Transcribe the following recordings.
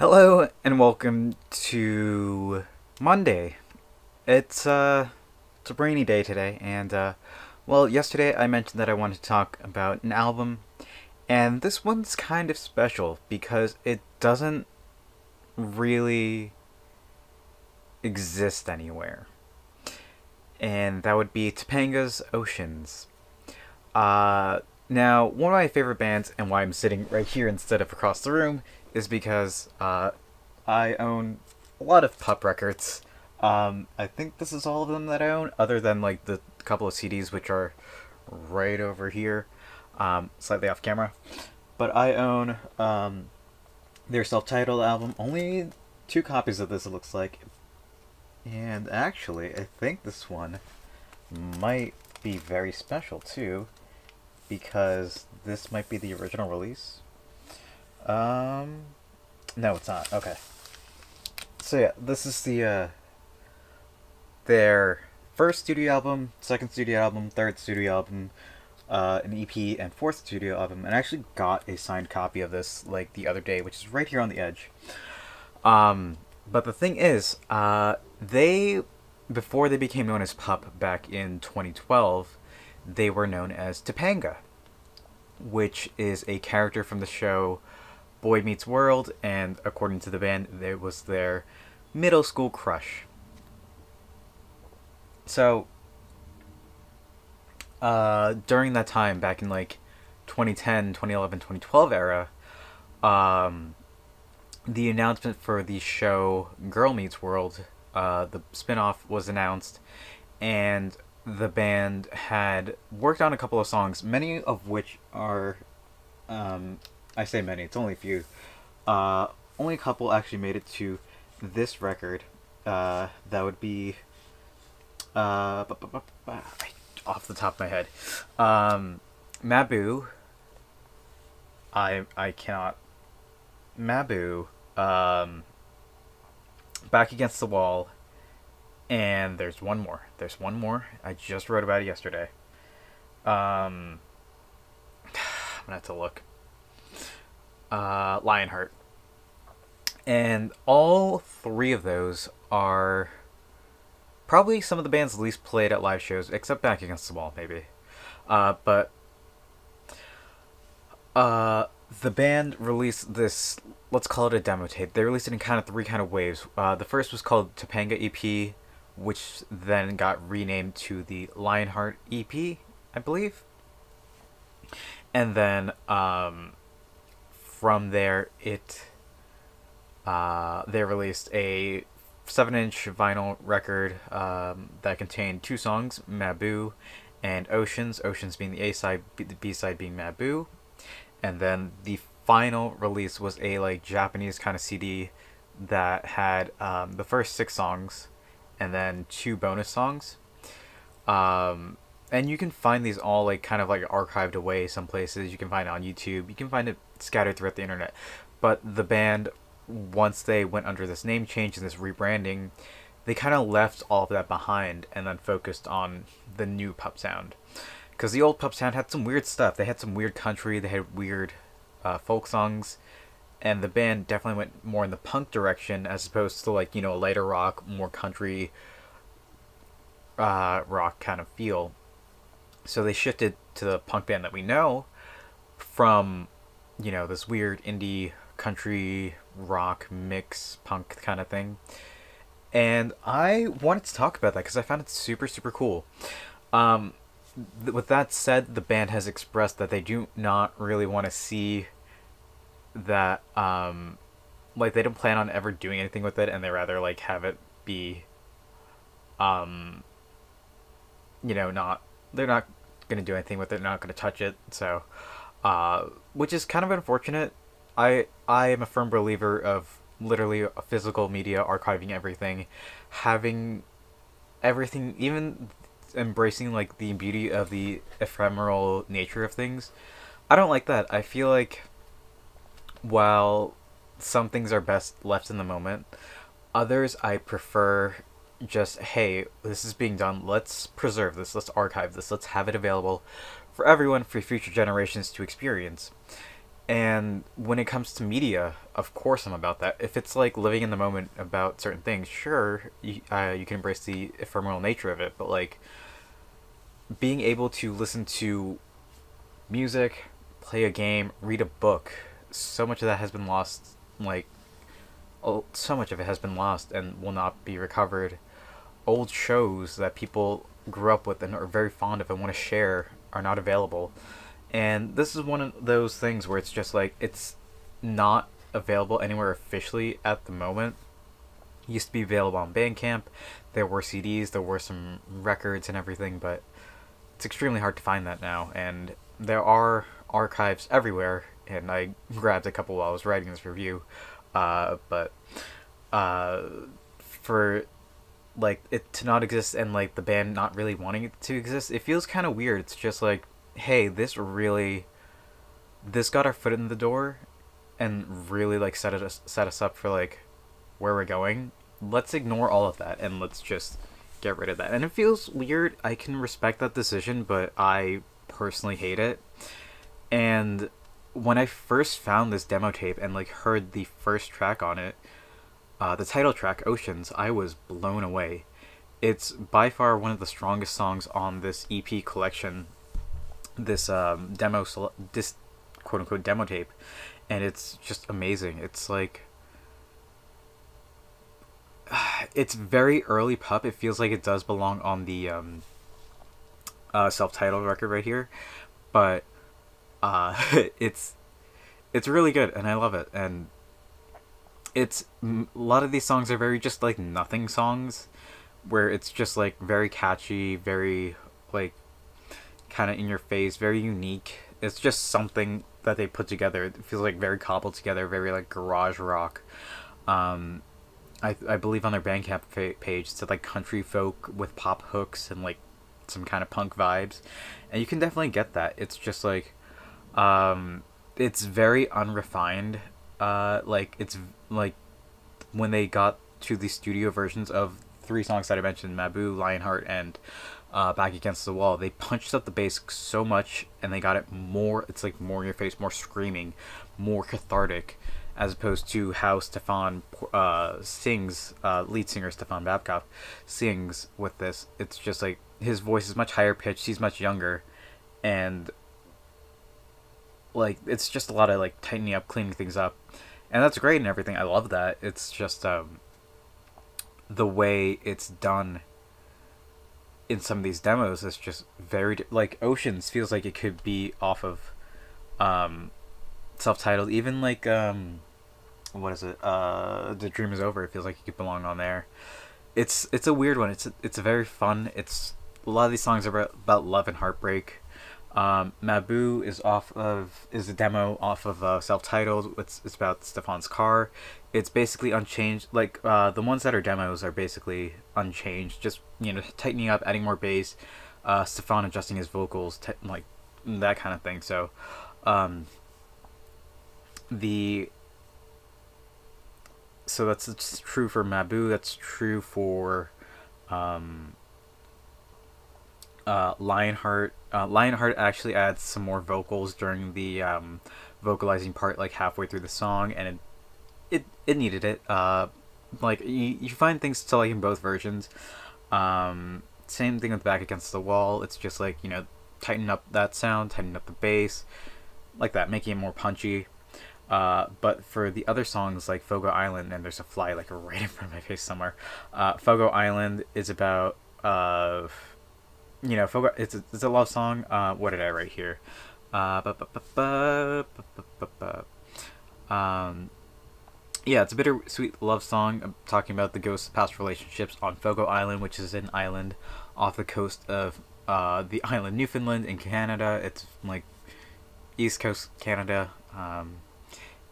Hello and welcome to Monday. It's a rainy day today, and well, yesterday I mentioned that I wanted to talk about an album, and this one's kind of special because it doesn't really exist anywhere, and that would be Topanga's Oceans. Now, one of my favorite bands, and why I'm sitting right here instead of across the room, is because I own a lot of pop records. I think this is all of them that I own, other than like the couple of CDs which are right over here, slightly off camera. But I own their self-titled album. Only two copies of this, it looks like. And actually, I think this one might be very special too, because this might be the original release. No, it's not. Okay. So yeah, this is their first studio album, second studio album, third studio album, an EP, and fourth studio album. And I actually got a signed copy of this like the other day, which is right here on the edge. But the thing is, they before they became known as Pup back in 2012, they were known as Topanga, which is a character from the show Boy Meets World, and according to the band, it was their middle school crush. So, during that time, back in like 2010, 2011, 2012 era, the announcement for the show Girl Meets World, the spin-off, was announced, and the band had worked on a couple of songs, many of which are, I say many, it's only a few. Only a couple actually made it to this record. That would be, off the top of my head, Maboo. I cannot. Maboo. Back Against the Wall. And there's one more. There's one more. I just wrote about it yesterday. I'm gonna have to look. Lionheart. And all three of those are probably some of the band's least played at live shows, except Back Against the Wall, maybe. But the band released this, let's call it a demo tape. They released it in kind of three kind of waves. The first was called Topanga EP, which then got renamed to the Lionheart EP, I believe. And then from there, they released a 7-inch vinyl record that contained two songs, Maboo and Oceans. Oceans being the A-side, the B-side being Maboo. And then the final release was a like Japanese kind of CD that had the first 6 songs and then 2 bonus songs. And you can find these all like kind of like archived away some places. You can find it on YouTube. You can find it scattered throughout the internet. But the band, once they went under this name change and this rebranding, they kind of left all of that behind and then focused on the new Pup sound. Because the old Pup sound had some weird stuff. They had some weird country. They had weird folk songs. And the band definitely went more in the punk direction as opposed to like, you know, lighter rock, more country rock kind of feel. So they shifted to the punk band that we know from, you know, this weird indie country rock mix punk kind of thing. And I wanted to talk about that because I found it super, super cool. With that said, the band has expressed that they do not really want to see that, like, they don't plan on ever doing anything with it, and they rather, like, have it be, you know, they're not going to do anything with it, they're not going to touch it, so, which is kind of unfortunate. I am a firm believer of literally a physical media archiving everything, having everything, even embracing like the beauty of the ephemeral nature of things. I don't like that. I feel like while some things are best left in the moment, others I prefer just, hey, this is being done, let's preserve this, let's archive this, let's have it available for everyone, for future generations to experience. And when it comes to media, of course I'm about that. If it's like living in the moment about certain things, sure, you can embrace the ephemeral nature of it, but like being able to listen to music, play a game, read a book, so much of that has been lost. Like, oh, so much of it has been lost and will not be recovered. Old shows that people grew up with and are very fond of and want to share are not available. And this is one of those things where it's just like it's not available anywhere officially at the moment. It used to be available on Bandcamp. There were CDs, there were some records and everything, but it's extremely hard to find that now. And there are archives everywhere, and I grabbed a couple while I was writing this review. But for like it to not exist and like the band not really wanting it to exist, it feels kind of weird. It's just like, hey, this got our foot in the door and really like set us up for like where we're going. Let's ignore all of that and let's just get rid of that. And it feels weird. I can respect that decision, but I personally hate it. And when I first found this demo tape and like heard the first track on it, the title track Oceans, I was blown away. It's by far one of the strongest songs on this EP collection, this this quote unquote demo tape, and it's just amazing. It's like it's very early pup. It feels like it does belong on the self-titled record right here, but it's really good and I love it. And it's a lot of these songs are very just like nothing songs, where it's just like very catchy, very like kind of in your face, very unique. It's just something that they put together. It feels like very cobbled together, very like garage rock. I believe on their Bandcamp page it said like country folk with pop hooks and like some kind of punk vibes, and you can definitely get that. It's just like it's very unrefined. Like it's like when they got to the studio versions of 3 songs that I mentioned, Mabu, Lionheart, and Back Against the Wall, they punched up the bass so much and they got it more, it's like more in your face, more screaming, more cathartic, as opposed to how Stefan sings, lead singer Stefan Babcock sings with this. It's just like his voice is much higher pitched, he's much younger, and like it's just a lot of like tightening up, cleaning things up, and that's great and everything. I love that. It's just the way it's done in some of these demos is just very like Oceans feels like it could be off of self-titled. Even like what is it, The Dream Is Over, it feels like it could belong on there. It's a weird one. It's a very fun. It's a lot of these songs are about love and heartbreak. Mabu is a demo off of self-titled. It's about Stefan's car. It's basically unchanged. Like the ones that are demos are basically unchanged. Just, you know, tightening up, adding more bass. Stefan adjusting his vocals, like that kind of thing. So that's true for Mabu. That's true for Lionheart. Lionheart actually adds some more vocals during the vocalizing part, like halfway through the song, and it needed it. Like you find things to like in both versions. Same thing with Back Against the Wall. It's just like, you know, tighten up that sound, tighten up the bass, like that, making it more punchy. But for the other songs like Fogo Island, and there's a fly like right in front of my face somewhere. Fogo Island is about you know, Fogo. It's a love song. What did I write here? Yeah, it's a bittersweet love song. I'm talking about the ghosts of past relationships on Fogo Island, which is an island off the coast of the island Newfoundland in Canada. It's like East Coast Canada.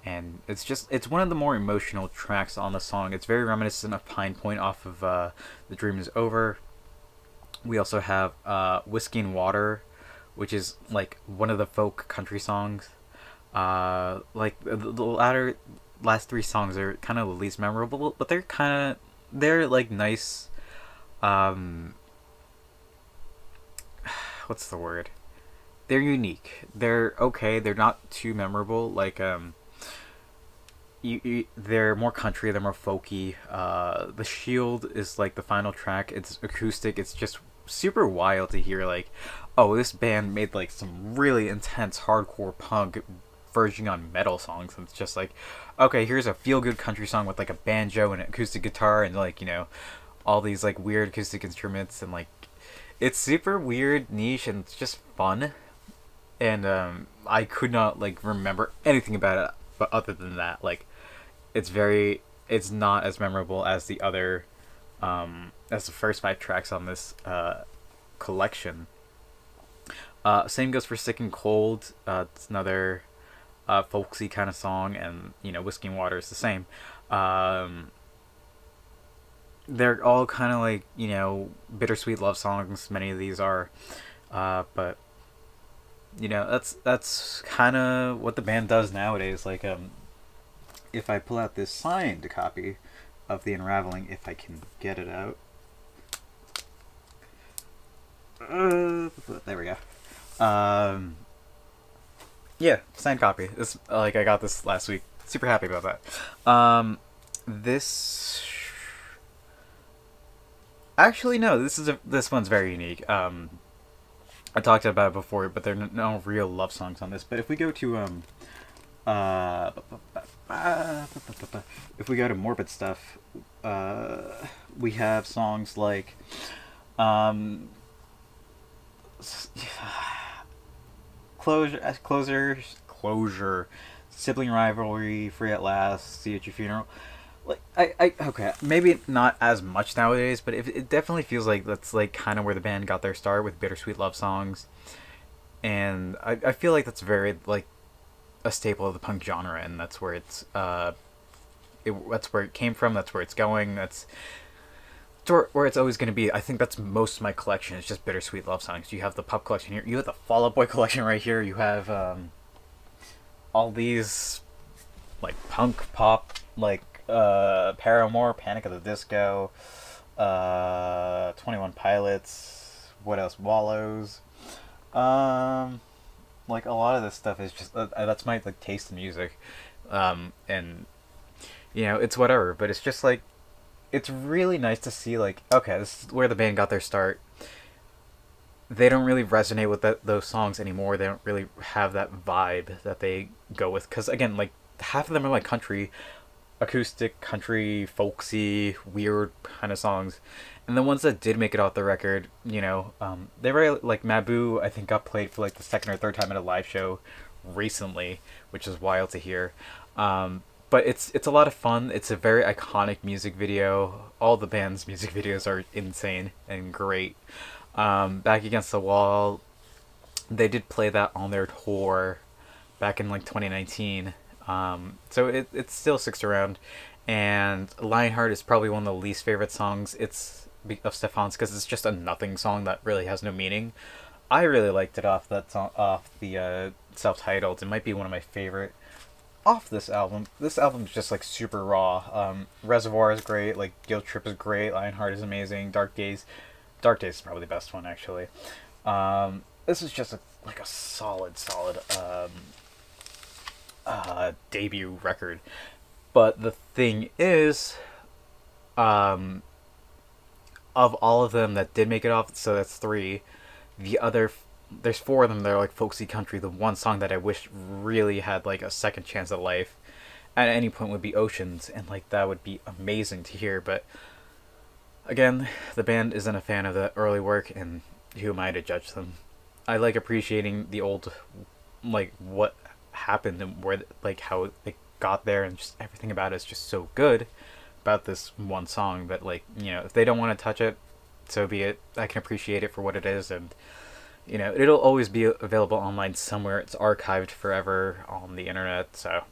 And it's one of the more emotional tracks on the song. It's very reminiscent of Pine Point off of The Dream Is Over. We also have Whiskey and Water, which is like one of the folk country songs. Like the last 3 songs are kind of the least memorable, but they're like nice. What's the word? they're unique. They're okay. They're not too memorable. Like they're more country. They're more folky. The Shield is like the final track. It's acoustic. It's just super wild to hear. Like, oh, this band made like some really intense hardcore punk, verging on metal songs. And it's just like, okay, here's a feel good country song with like a banjo and an acoustic guitar and like all these like weird acoustic instruments and like it's super weird, niche, and it's just fun. And I could not like remember anything about it, but other than that, like it's not as memorable as the other as the first 5 tracks on this collection. Same goes for Sick and Cold. It's another folksy kind of song, and Whiskey and Water is the same. They're all kind of like bittersweet love songs. Many of these are, but that's kind of what the band does nowadays. Like if I pull out this signed copy of The Unraveling, if I can get it out, there we go. Yeah, signed copy. This like I got this last week. Super happy about that. This actually no, this one's very unique. I talked about it before, but there are no real love songs on this. But if we go to if we go to Morbid Stuff, we have songs like Closure, Sibling Rivalry, Free at Last, See at Your Funeral. Like I okay, maybe not as much nowadays, but it definitely feels like that's like kind of where the band got their start with bittersweet love songs, and I feel like that's very like a staple of the punk genre, and that's where that's where it came from. That's where it's going. That's where it's always going to be. I think that's most of my collection. It's just bittersweet love songs. You have the Pup collection here. You have the Fall Out Boy collection right here. You have all these like punk pop like Paramore, Panic at the Disco, 21 Pilots. What else? Wallows. Like a lot of this stuff is just that's my like taste in music, and it's whatever. But it's just like it's really nice to see like okay, this is where the band got their start. They don't really resonate with those songs anymore. They don't really have that vibe that they go with because again, like half of them are like country, acoustic, country, folksy, weird kind of songs. And the ones that did make it off the record, they were like Mabu. I think got played for like the second or third time at a live show recently, which is wild to hear. But it's a lot of fun. It's a very iconic music video. All the band's music videos are insane and great. Back Against the Wall, they did play that on their tour back in like 2019. So it still sticks around. And Lionheart is probably one of the least favorite songs of Stefan's because it's just a nothing song that really has no meaning. I really liked it off that song, off the self-titled. It might be one of my favorite off this album. This album is just like super raw. Reservoir is great. Like Guilt Trip is great. Lionheart is amazing. Dark Days is probably the best one actually. This is just a solid debut record. But the thing is, of all of them that did make it off, so that's 3. There's 4 of them that are like folksy country. The one song that I wish really had like a second chance at life at any point would be Oceans, and like that would be amazing to hear. But again, the band isn't a fan of the early work, and who am I to judge them? I like appreciating the old, like what happened and where like how it got there, and just everything about it is just so good about this one song. But like if they don't want to touch it, so be it. I can appreciate it for what it is, and it'll always be available online somewhere. It's archived forever on the internet. So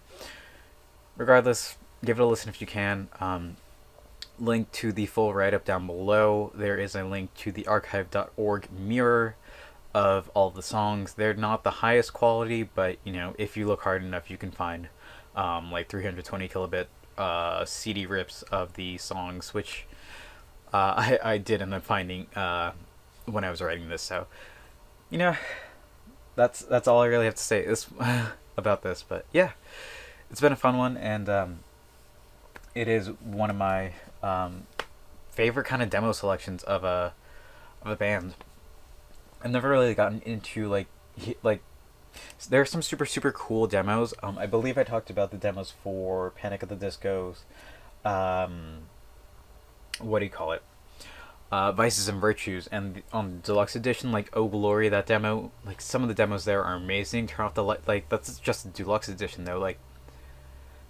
regardless, give it a listen if you can. Link to the full write-up down below. There is a link to the archive.org mirror of all the songs. They're not the highest quality, but if you look hard enough, you can find like 320 kilobit CD rips of the songs, which I did end up finding when I was writing this. So that's all I really have to say this about this. But yeah, it's been a fun one, and it is one of my favorite kind of demo selections of a band. I've never really gotten into like there are some super cool demos. I believe I talked about the demos for Panic at the Disco's. What do you call it? Vices and Virtues, and on the deluxe edition, like Oh Glory, that demo, like some of the demos there are amazing. Turn off the light, like that's just the deluxe edition though. Like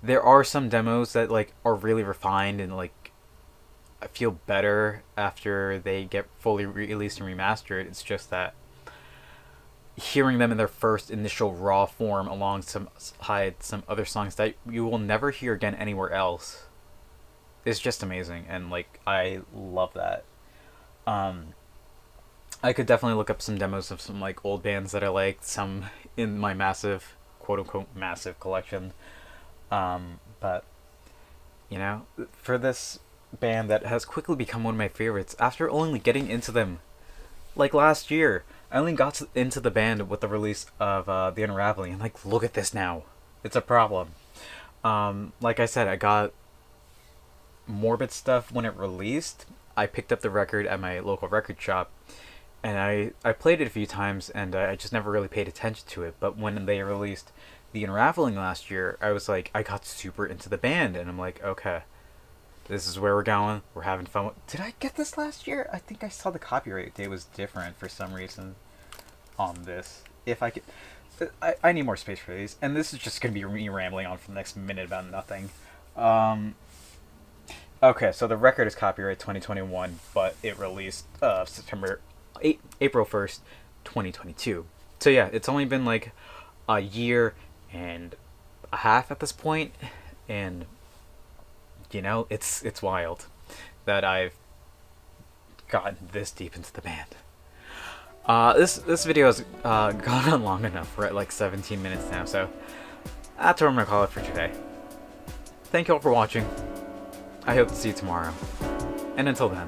there are some demos that like are really refined and like I feel better after they get fully released and remastered. It's just that hearing them in their first initial raw form alongside some other songs that you will never hear again anywhere else is just amazing, and like I love that. I could definitely look up some demos of some like old bands that I liked, some in my massive, quote unquote, massive collection. But you know, for this band that has quickly become one of my favorites, after only getting into them like last year, I only got into the band with the release of The Unraveling, and like look at this now. It's a problem. Like I said, I got Morbid stuff when it released. I picked up the record at my local record shop, and I played it a few times, and I just never really paid attention to it. But when they released The Unraveling last year, I was like, I got super into the band, and I'm like, okay, this is where we're going. We're having fun. Did I get this last year? I think I saw the copyright date was different for some reason on this. If I could, I need more space for these, and this is just gonna be me rambling on for the next minute about nothing. Okay, so the record is copyright 2021, but it released April 1st, 2022. So yeah, it's only been like a year and a half at this point, and you know, it's wild that I've gotten this deep into the band. This video has gone on long enough. We're at like 17 minutes now, so that's what I'm gonna call it for today. Thank you all for watching. I hope to see you tomorrow. And until then,